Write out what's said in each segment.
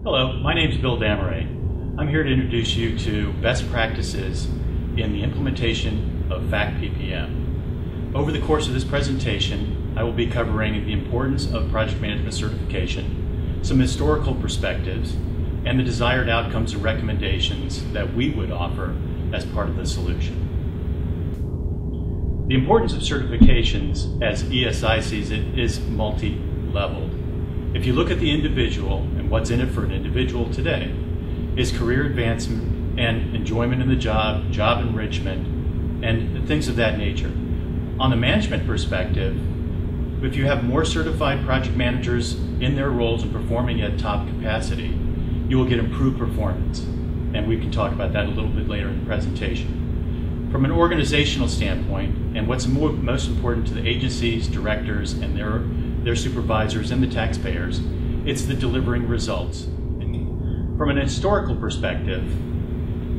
Hello, my name is Bill Damare. I'm here to introduce you to best practices in the implementation of FACT PPM. Over the course of this presentation, I will be covering the importance of project management certification, some historical perspectives, and the desired outcomes and recommendations that we would offer as part of the solution. The importance of certifications, as ESI sees it, is multi-leveled. If you look at the individual and what's in it for an individual today, is career advancement and enjoyment in the job, job enrichment, and things of that nature. On the management perspective, if you have more certified project managers in their roles and performing at top capacity, you will get improved performance. And we can talk about that a little bit later in the presentation. From an organizational standpoint, and what's most important to the agencies, directors, and their supervisors and the taxpayers, it's the delivering results. From an historical perspective,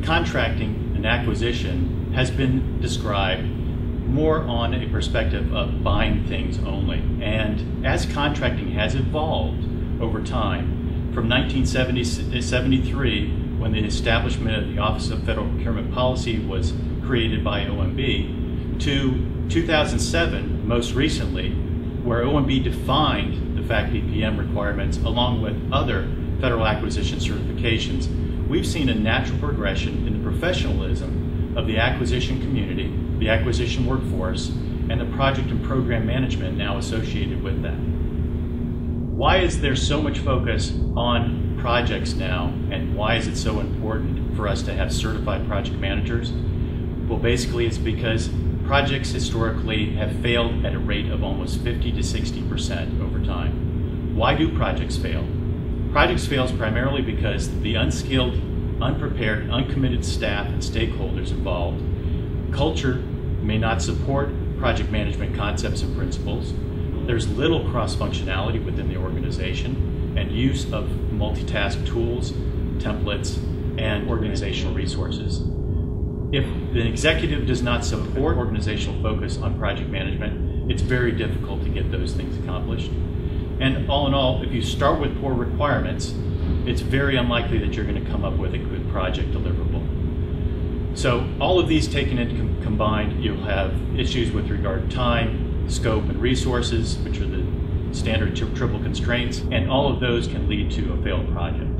contracting and acquisition has been described more on a perspective of buying things only. And as contracting has evolved over time, from 1973, when the establishment of the Office of Federal Procurement Policy was created by OMB, to 2007, most recently, where OMB defined the FACT PPM requirements along with other federal acquisition certifications, we've seen a natural progression in the professionalism of the acquisition community, the acquisition workforce, and the project and program management now associated with that. Why is there so much focus on projects now, and why is it so important for us to have certified project managers? Well, basically it's because projects historically have failed at a rate of almost 50 to 60% over time. Why do projects fail? Projects fail primarily because the unskilled, unprepared, uncommitted staff and stakeholders involved. Culture may not support project management concepts and principles. There's little cross-functionality within the organization and use of multitask tools, templates, and organizational resources. If the executive does not support organizational focus on project management, it's very difficult to get those things accomplished. And all in all, if you start with poor requirements, it's very unlikely that you're going to come up with a good project deliverable. So all of these taken into combined, you'll have issues with regard to time, scope, and resources, which are the standard triple constraints, and all of those can lead to a failed project.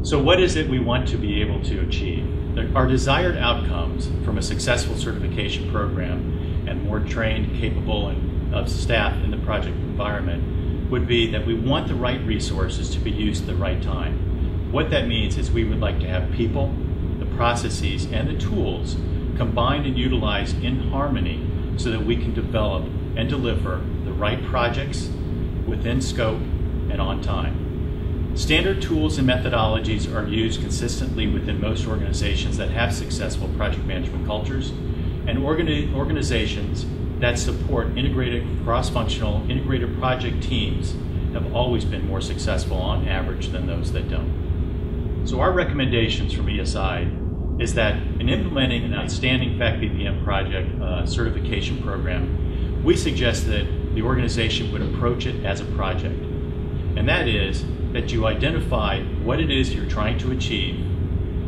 So what is it we want to be able to achieve? Our desired outcomes from a successful certification program and more trained, capable, of staff in the project environment would be that we want the right resources to be used at the right time. What that means is we would like to have people, the processes, and the tools combined and utilized in harmony so that we can develop and deliver the right projects within scope and on time. Standard tools and methodologies are used consistently within most organizations that have successful project management cultures, and organizations that support integrated, cross-functional, integrated project teams have always been more successful on average than those that don't. So our recommendations from ESI is that in implementing an outstanding FACT PPM project certification program, we suggest that the organization would approach it as a project. And that is that you identify what it is you're trying to achieve,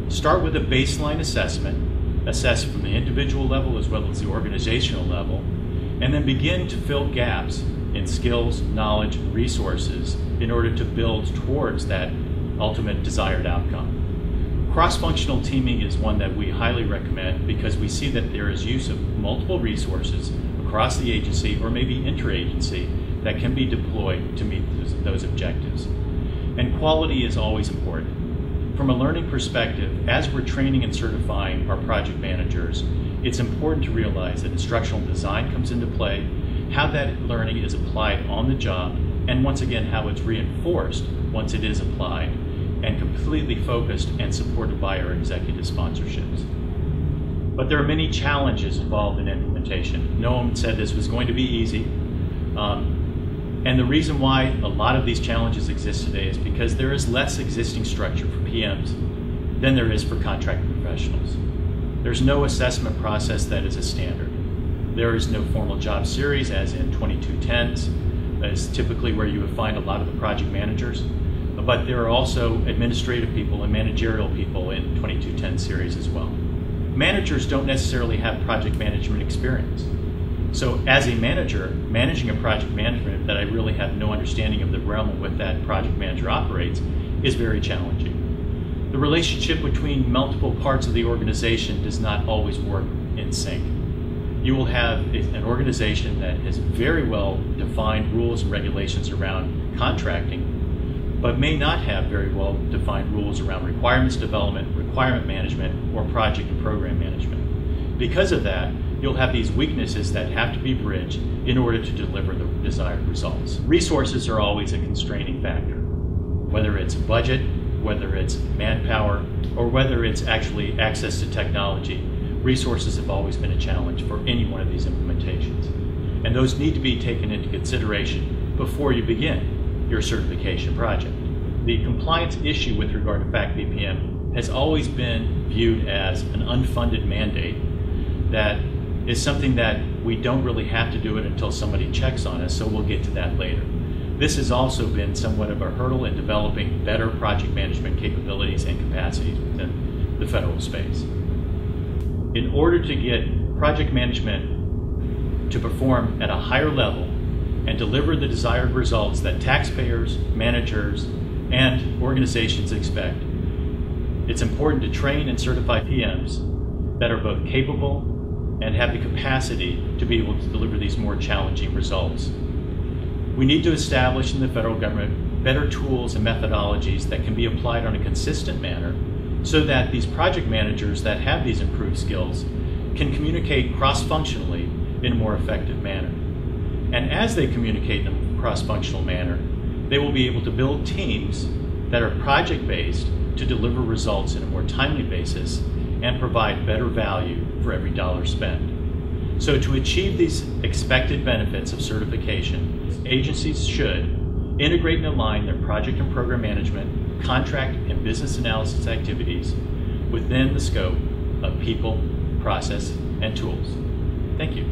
start with a baseline assessment, assess from the individual level as well as the organizational level, and then begin to fill gaps in skills, knowledge, and resources in order to build towards that ultimate desired outcome. Cross-functional teaming is one that we highly recommend because we see that there is use of multiple resources across the agency or maybe interagency that can be deployed to meet those objectives. And quality is always important. From a learning perspective, as we're training and certifying our project managers, it's important to realize that instructional design comes into play, how that learning is applied on the job, and once again, how it's reinforced once it is applied, and completely focused and supported by our executive sponsorships. But there are many challenges involved in implementation. No one said this was going to be easy. And the reason why a lot of these challenges exist today is because there is less existing structure for PMs than there is for contract professionals. There's no assessment process that is a standard. There is no formal job series, as in 2210s, that is typically where you would find a lot of the project managers. but there are also administrative people and managerial people in 2210 series as well. Managers don't necessarily have project management experience. So as a manager, managing a project management that I really have no understanding of the realm in which that project manager operates is very challenging. The relationship between multiple parts of the organization does not always work in sync. You will have an organization that has very well defined rules and regulations around contracting, but may not have very well defined rules around requirements development, requirement management, or project and program management. Because of that, you'll have these weaknesses that have to be bridged in order to deliver the desired results. Resources are always a constraining factor, whether it's budget, whether it's manpower, or whether it's actually access to technology. Resources have always been a challenge for any one of these implementations. And those need to be taken into consideration before you begin your certification project. The compliance issue with regard to FACT BPM has always been viewed as an unfunded mandate that is something that we don't really have to do it until somebody checks on us, so we'll get to that later. This has also been somewhat of a hurdle in developing better project management capabilities and capacities within the federal space. In order to get project management to perform at a higher level and deliver the desired results that taxpayers, managers, and organizations expect, it's important to train and certify PMs that are both capable and have the capacity to be able to deliver these more challenging results. We need to establish in the federal government better tools and methodologies that can be applied on a consistent manner so that these project managers that have these improved skills can communicate cross-functionally in a more effective manner. And as they communicate in a cross-functional manner, they will be able to build teams that are project-based to deliver results in a more timely basis and provide better value for every dollar spent. So to achieve these expected benefits of certification, agencies should integrate and align their project and program management, contract and business analysis activities within the scope of people, process, and tools. Thank you.